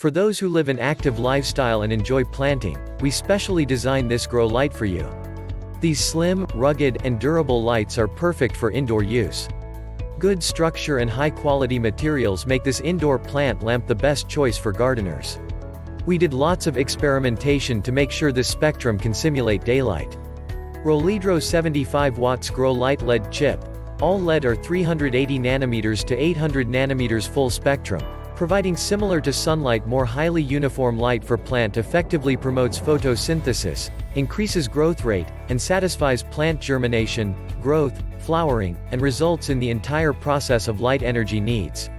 For those who live an active lifestyle and enjoy planting, we specially designed this grow light for you. These slim, rugged, and durable lights are perfect for indoor use. Good structure and high-quality materials make this indoor plant lamp the best choice for gardeners. We did lots of experimentation to make sure this spectrum can simulate daylight. Roleadro 75W grow light LED chip. All LED are 380 nanometers to 800 nanometers full spectrum, providing similar to sunlight more highly uniform light for plant effectively promotes photosynthesis, increases growth rate, and satisfies plant germination, growth, flowering, and results in the entire process of light energy needs.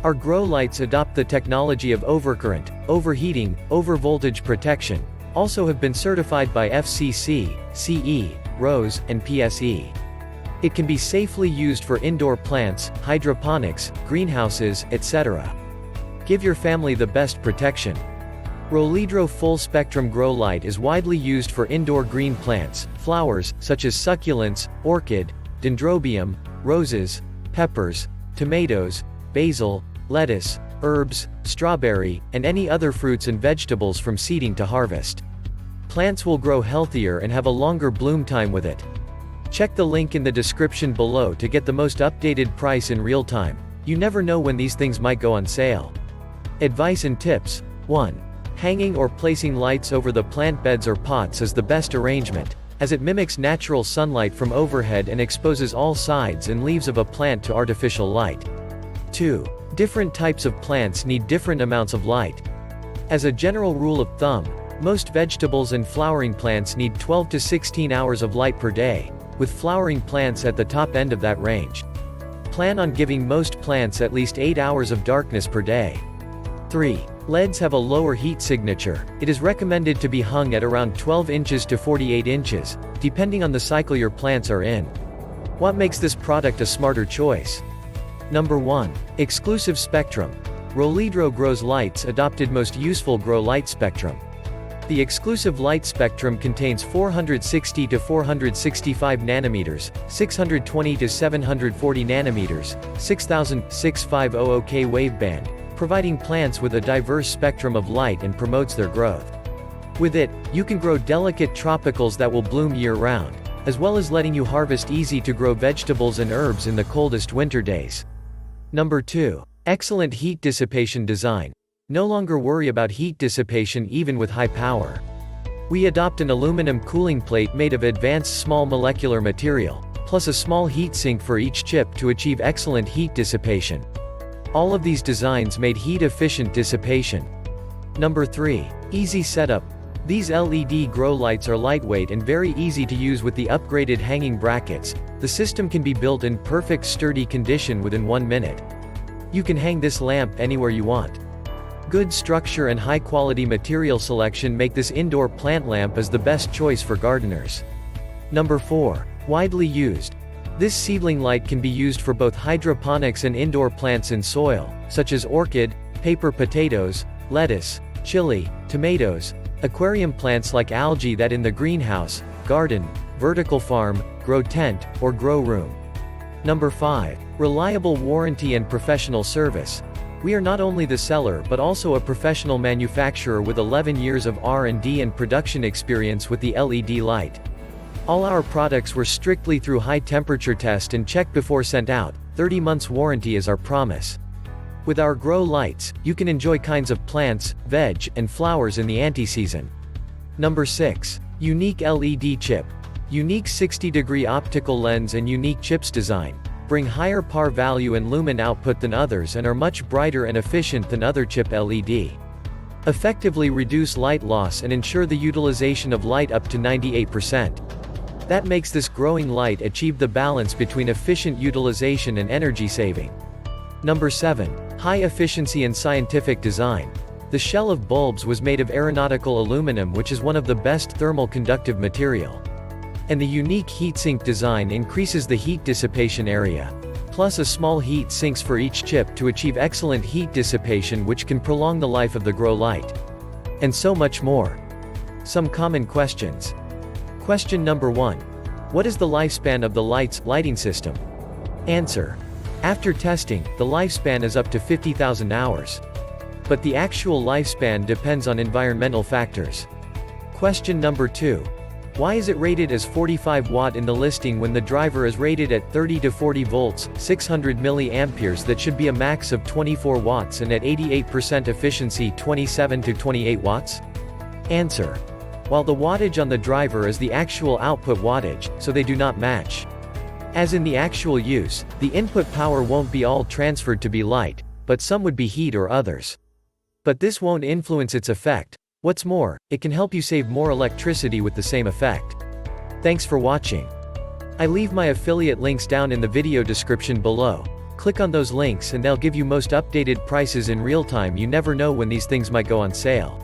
Our grow lights adopt the technology of overcurrent, overheating, overvoltage protection, also have been certified by FCC, CE, ROHS, and PSE. It can be safely used for indoor plants, hydroponics, greenhouses, etc. Give your family the best protection. Roleadro Full Spectrum Grow Light is widely used for indoor green plants, flowers, such as succulents, orchid, dendrobium, roses, peppers, tomatoes, basil, lettuce, herbs, strawberry, and any other fruits and vegetables from seeding to harvest. Plants will grow healthier and have a longer bloom time with it. Check the link in the description below to get the most updated price in real time. You never know when these things might go on sale. Advice and tips. 1. Hanging or placing lights over the plant beds or pots is the best arrangement, as it mimics natural sunlight from overhead and exposes all sides and leaves of a plant to artificial light. 2. Different types of plants need different amounts of light. As a general rule of thumb, most vegetables and flowering plants need 12 to 16 hours of light per day, with flowering plants at the top end of that range. Plan on giving most plants at least 8 hours of darkness per day. 3. LEDs have a lower heat signature. It is recommended to be hung at around 12 inches to 48 inches, depending on the cycle your plants are in. What makes this product a smarter choice? Number 1. Exclusive spectrum. Roleadro grows lights adopted most useful grow light spectrum. The exclusive light spectrum contains 460 to 465 nanometers, 620 to 740 nanometers, 6,650K waveband, providing plants with a diverse spectrum of light and promotes their growth. With it, you can grow delicate tropicals that will bloom year-round, as well as letting you harvest easy-to-grow vegetables and herbs in the coldest winter days. Number 2. Excellent heat dissipation design. No longer worry about heat dissipation even with high power. We adopt an aluminum cooling plate made of advanced small molecular material, plus a small heat sink for each chip to achieve excellent heat dissipation. All of these designs made heat-efficient dissipation. Number 3. Easy setup. These LED grow lights are lightweight and very easy to use with the upgraded hanging brackets. The system can be built in perfect sturdy condition within 1 minute. You can hang this lamp anywhere you want. Good structure and high-quality material selection make this indoor plant lamp as the best choice for gardeners. Number 4. Widely used. This seedling light can be used for both hydroponics and indoor plants in soil, such as orchid, paper potatoes, lettuce, chili, tomatoes, aquarium plants like algae that in the greenhouse, garden, vertical farm, grow tent, or grow room. Number 5. Reliable warranty and professional service. We are not only the seller but also a professional manufacturer with 11 years of R&D and production experience with the LED light. All our products were strictly through high temperature test and checked before sent out. 30 months warranty is our promise. With our grow lights, you can enjoy kinds of plants, veg, and flowers in the anti-season. Number 6. Unique LED chip. Unique 60-degree optical lens and unique chips design bring higher par value and lumen output than others and are much brighter and efficient than other chip LED. Effectively reduce light loss and ensure the utilization of light up to 98%. That makes this growing light achieve the balance between efficient utilization and energy saving. Number 7. High efficiency and scientific design. The shell of bulbs was made of aeronautical aluminum, which is one of the best thermal conductive material. And the unique heatsink design increases the heat dissipation area. Plus a small heat sinks for each chip to achieve excellent heat dissipation, which can prolong the life of the grow light. And so much more. Some common questions. Question number 1. What is the lifespan of the light's lighting system? Answer. After testing, the lifespan is up to 50,000 hours. but the actual lifespan depends on environmental factors. Question number 2. Why is it rated as 45 watt in the listing when the driver is rated at 30 to 40 volts, 600 milliamperes that should be a max of 24 watts and at 88% efficiency 27 to 28 watts? Answer. While the wattage on the driver is the actual output wattage, so they do not match. As in the actual use, the input power won't be all transferred to be light, but some would be heat or others. But this won't influence its effect. What's more, it can help you save more electricity with the same effect. Thanks for watching. I leave my affiliate links down in the video description below. Click on those links and they'll give you most updated prices in real time. You never know when these things might go on sale.